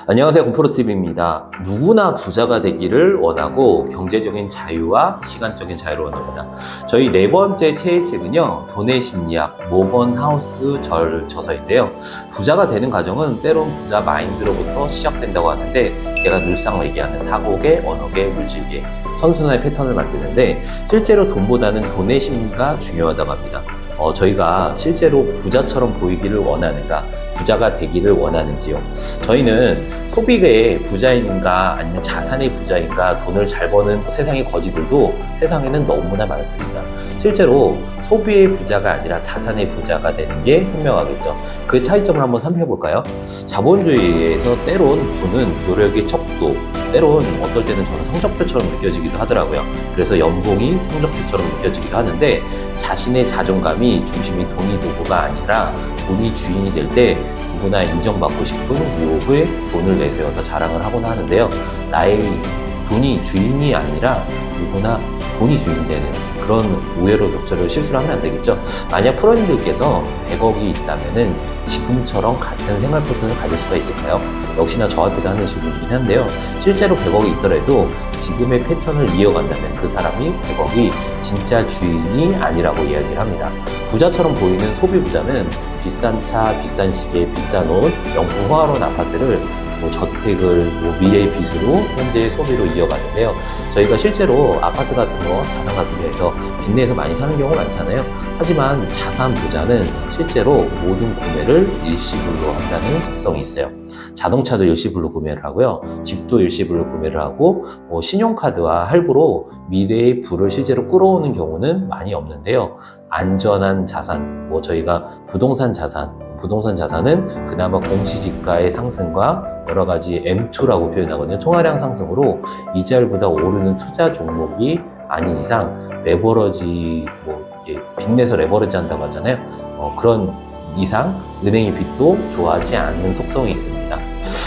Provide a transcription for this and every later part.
안녕하세요. 곰프로TV입니다. 누구나 부자가 되기를 원하고 경제적인 자유와 시간적인 자유를 원합니다. 저희 네 번째 최애책은요, 돈의 심리학, 모건 하우스 저서인데요. 부자가 되는 과정은 때론 부자 마인드로부터 시작된다고 하는데, 제가 늘상 얘기하는 사고계, 언어계, 물질계, 선순환의 패턴을 만드는데, 실제로 돈보다는 돈의 심리가 중요하다고 합니다. 저희가 실제로 부자처럼 보이기를 원하는가, 부자가 되기를 원하는지요. 저희는 소비의 부자인가 아니면 자산의 부자인가, 돈을 잘 버는 세상의 거지들도 세상에는 너무나 많습니다. 실제로 소비의 부자가 아니라 자산의 부자가 되는 게 현명하겠죠. 그 차이점을 한번 살펴볼까요? 자본주의에서 때론 부는 노력의 척도, 때론 어떨 때는 저는 성적표처럼 느껴지기도 하더라고요. 그래서 연봉이 성적표처럼 느껴지기도 하는데, 자신의 자존감이 중심이 돈이 도구가 아니라 돈이 주인이 될 때 누구나 인정받고 싶은 유혹에 돈을 내세워서 자랑을 하곤 하는데요. 나의 돈이 주인이 아니라 누구나 돈이 주인이 되는 그런 우회로적절을 실수를 하면 안 되겠죠. 만약 프로님들께서 100억이 있다면은 지금처럼 같은 생활 패턴을 가질 수가 있을까요? 역시나 저한테도 하는 질문이긴 한데요. 실제로 100억이 있더라도 지금의 패턴을 이어간다면 그 사람이 100억이 진짜 주인이 아니라고 이야기를 합니다. 부자처럼 보이는 소비 부자는 비싼 차, 비싼 시계, 비싼 옷, 명품 호화로운 아파트를 저택을 미래의 빚으로 현재의 소비로 이어가는데요. 저희가 실제로 아파트 같은 거, 자산 같은 데에서 빚내서 많이 사는 경우가 많잖아요. 하지만 자산 부자는 실제로 모든 구매를 일시불로 한다는 특성이 있어요. 자동차도 일시불로 구매를 하고요. 집도 일시불로 구매를 하고, 신용카드와 할부로 미래의 부를 실제로 끌어오는 경우는 많이 없는데요. 안전한 자산, 저희가 부동산 자산은 그나마 공시지가의 상승과 여러 가지 M2라고 표현하거든요. 통화량 상승으로 이자율보다 오르는 투자 종목이 아닌 이상 레버러지, 이렇게 빚내서 레버러지 한다고 하잖아요. 그런 이상 은행의 빚도 좋아하지 않는 속성이 있습니다.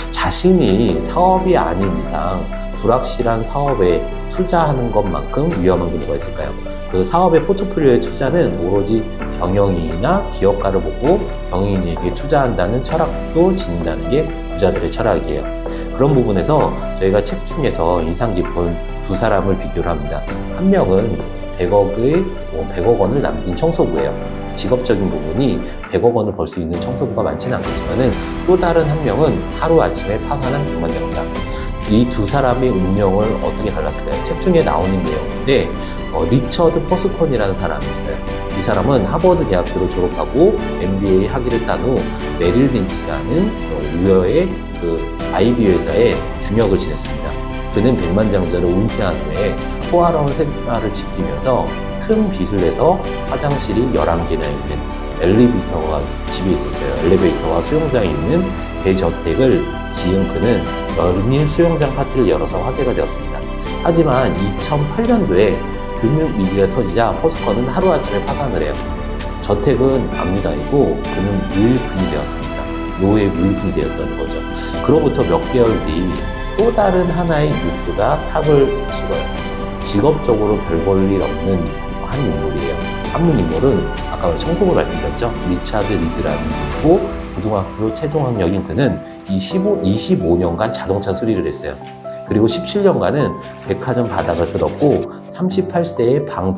자신이 사업이 아닌 이상 불확실한 사업에 투자하는 것만큼 위험한 게 뭐가 있을까요? 그 사업의 포트폴리오의 투자는 오로지 경영인이나 기업가를 보고 경영인에게 투자한다는 철학도 지닌다는 게 부자들의 철학이에요. 그런 부분에서 저희가 책 중에서 인상 깊은 두 사람을 비교를 합니다. 한 명은 100억 원을 남긴 청소부예요. 직업적인 부분이 100억 원을 벌 수 있는 청소부가 많지는 않겠지만은, 또 다른 한 명은 하루아침에 파산한 백만장자. 이 두 사람의 운명을 어떻게 달랐을까요? 책 중에 나오는 내용인데, 리처드 퍼스콘이라는 사람이 있어요. 이 사람은 하버드 대학교를 졸업하고 MBA 학위를 딴 후 메릴 린치라는 유여의 IB 회사에 중역을 지냈습니다. 그는 백만장자로 은퇴한 후에 호화로운 생활을 지키면서 큰 빚을 내서 화장실이 11개나 있는 엘리베이터가 집에 있었어요. 엘리베이터와 수영장이 있는 대저택을 지은 그는 여름인 수영장 파티를 열어서 화제가 되었습니다. 하지만 2008년도에 금융위기가 터지자 포스컨은 하루아침에 파산을 해요. 저택은 압류당했고 그는 무일푼이 되었습니다. 노예 무일푼이 되었다는 거죠. 그로부터 몇 개월 뒤 또 다른 하나의 뉴스가 탑을 찍어요. 직업적으로 별 볼 일 없는 한 인물이에요. 한 인물은 아까 청소부 말씀드렸죠. 리차드 리드라는 분이고, 고등학교 최종학력인 그는 25년간 자동차 수리를 했어요. 그리고 17년간은 백화점 바닥을 쓸었고, 38세에 방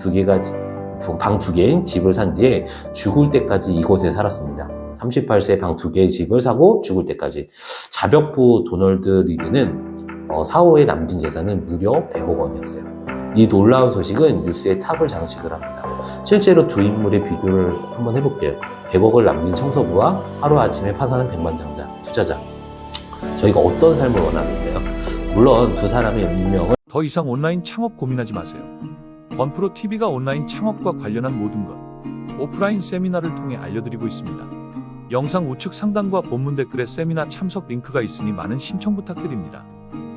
두 개인 집을 산 뒤에 죽을 때까지 이곳에 살았습니다. 38세에 방 2개의 집을 사고 죽을 때까지. 자벽부 도널드 리드는 사후에 남긴 재산은 무려 100억 원이었어요. 이 놀라운 소식은 뉴스에 탑을 장식을 합니다. 실제로 두 인물의 비교를 한번 해볼게요. 100억을 남긴 청소부와 하루아침에 파산한 백만장자, 투자자. 저희가 어떤 삶을 원하겠어요? 물론 두 사람의 운명을 더 이상 온라인 창업 고민하지 마세요. 건프로TV가 온라인 창업과 관련한 모든 것, 오프라인 세미나를 통해 알려드리고 있습니다. 영상 우측 상단과 본문 댓글에 세미나 참석 링크가 있으니 많은 신청 부탁드립니다.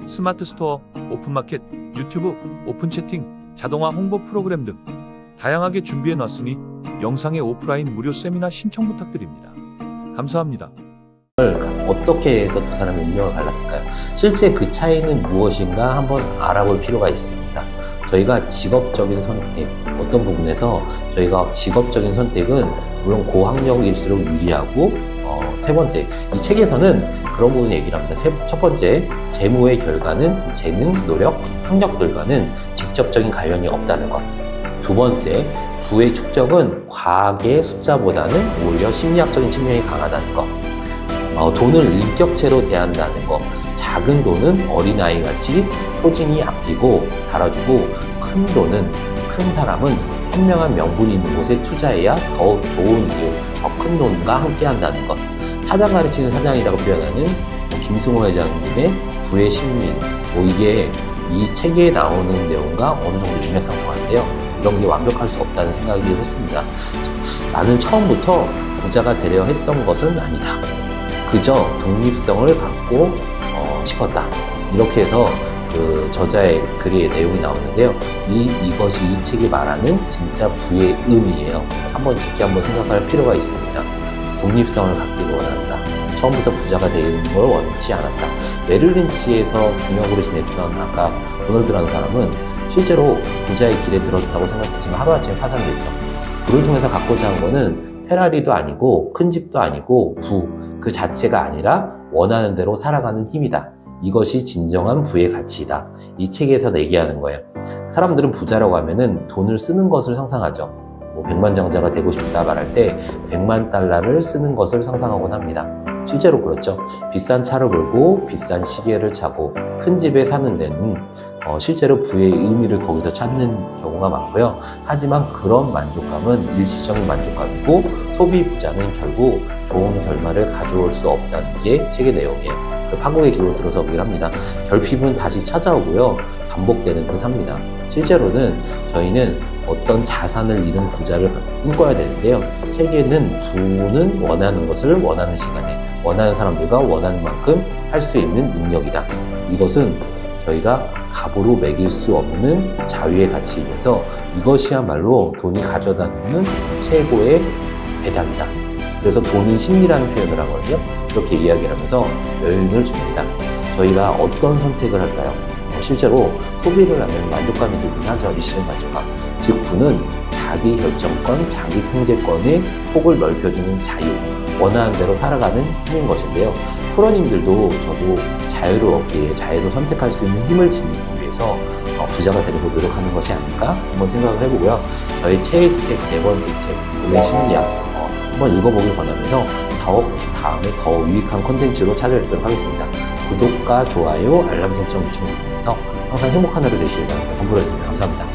스마트 스토어, 오픈마켓, 유튜브, 오픈 채팅, 자동화 홍보 프로그램 등 다양하게 준비해 놨으니 영상의 오프라인 무료 세미나 신청 부탁드립니다. 감사합니다. 어떻게 해서 두 사람의 운명을 갈랐을까요? 실제 그 차이는 무엇인가 한번 알아볼 필요가 있습니다. 저희가 직업적인 선택, 어떤 부분에서 저희가 직업적인 선택은 물론 고학력일수록 유리하고 세 번째, 이 책에서는 그런 부분 얘기를 합니다. 첫 번째, 재무의 결과는 재능, 노력, 학력들과는 직접적인 관련이 없다는 것. 두 번째, 부의 축적은 과학의 숫자보다는 오히려 심리학적인 측면이 강하다는 것. 돈을 인격체로 대한다는 것. 작은 돈은 어린아이 같이 소중히 아끼고 달아주고, 큰 돈은, 큰 사람은 현명한 명분이 있는 곳에 투자해야 더 좋은 이유, 더 큰 돈과 함께 한다는 것. 사장 가르치는 사장이라고 표현하는 김승호 회장님의 부의 심리, 이게 이 책에 나오는 내용과 어느 정도 일맥상통하는데요. 이런 게 완벽할 수 없다는 생각이 했습니다. 나는 처음부터 부자가 되려 했던 것은 아니다. 그저 독립성을 갖고 싶었다. 이렇게 해서 그 저자의 글의 내용이 나오는데요. 이것이 이 책이 말하는 진짜 부의 의미예요. 한번 깊게 한번 생각할 필요가 있습니다. 독립성을 갖기를 원한다. 처음부터 부자가 되는 걸 원치 않았다. 메릴 린치에서 중역으로 지냈던 아까 도널드라는 사람은 실제로 부자의 길에 들었다고 생각했지만 하루아침에 파산됐죠. 부를 통해서 갖고자 한 거는 페라리도 아니고 큰 집도 아니고 그 자체가 아니라 원하는 대로 살아가는 힘이다. 이것이 진정한 부의 가치이다. 이 책에서 얘기하는 거예요. 사람들은 부자라고 하면은 돈을 쓰는 것을 상상하죠. 백만장자가 되고 싶다 말할 때 100만 달러를 쓰는 것을 상상하곤 합니다. 실제로 그렇죠. 비싼 차를 몰고 비싼 시계를 차고 큰 집에 사는 데는 실제로 부의 의미를 거기서 찾는 경우가 많고요. 하지만 그런 만족감은 일시적인 만족감이고 소비 부자는 결국 좋은 결말을 가져올 수 없다는 게 책의 내용이에요. 한국의 길로 들어서기를 합니다. 결핍은 다시 찾아오고요. 반복되는 듯 합니다. 실제로는 저희는 어떤 자산을 잃은 부자를 꿈꿔야 되는데요. 책에는 부는 원하는 것을 원하는 시간에 원하는 사람들과 원하는 만큼 할 수 있는 능력이다. 이것은 저희가 값으로 매길 수 없는 자유의 가치이면서 이것이야말로 돈이 가져다주는 최고의 배당이다. 그래서 돈은 심리라는 표현을 하거든요. 이렇게 이야기를 하면서 여유를 줍니다. 저희가 어떤 선택을 할까요? 실제로 소비를 하면 만족감이 들긴 하죠. 일시적 만족감. 즉 부는 자기 결정권, 자기 통제권의 폭을 넓혀주는 자유, 원하는 대로 살아가는 힘인 것인데요. 프로님들도 저도 자유를 얻기 위해 자유를 선택할 수 있는 힘을 지니기 위해서 부자가 되려고 노력하는 것이 아닐까 한번 생각을 해보고요. 저희 책 네 번째 책, 돈의 심리학 한번 읽어보길 권하면서 다음에 더 유익한 콘텐츠로 찾아뵙도록 하겠습니다. 구독과 좋아요, 알람 설정 요청을 통해서 항상 행복한 하루 되시길 바랍니다. 건프로였습니다. 감사합니다.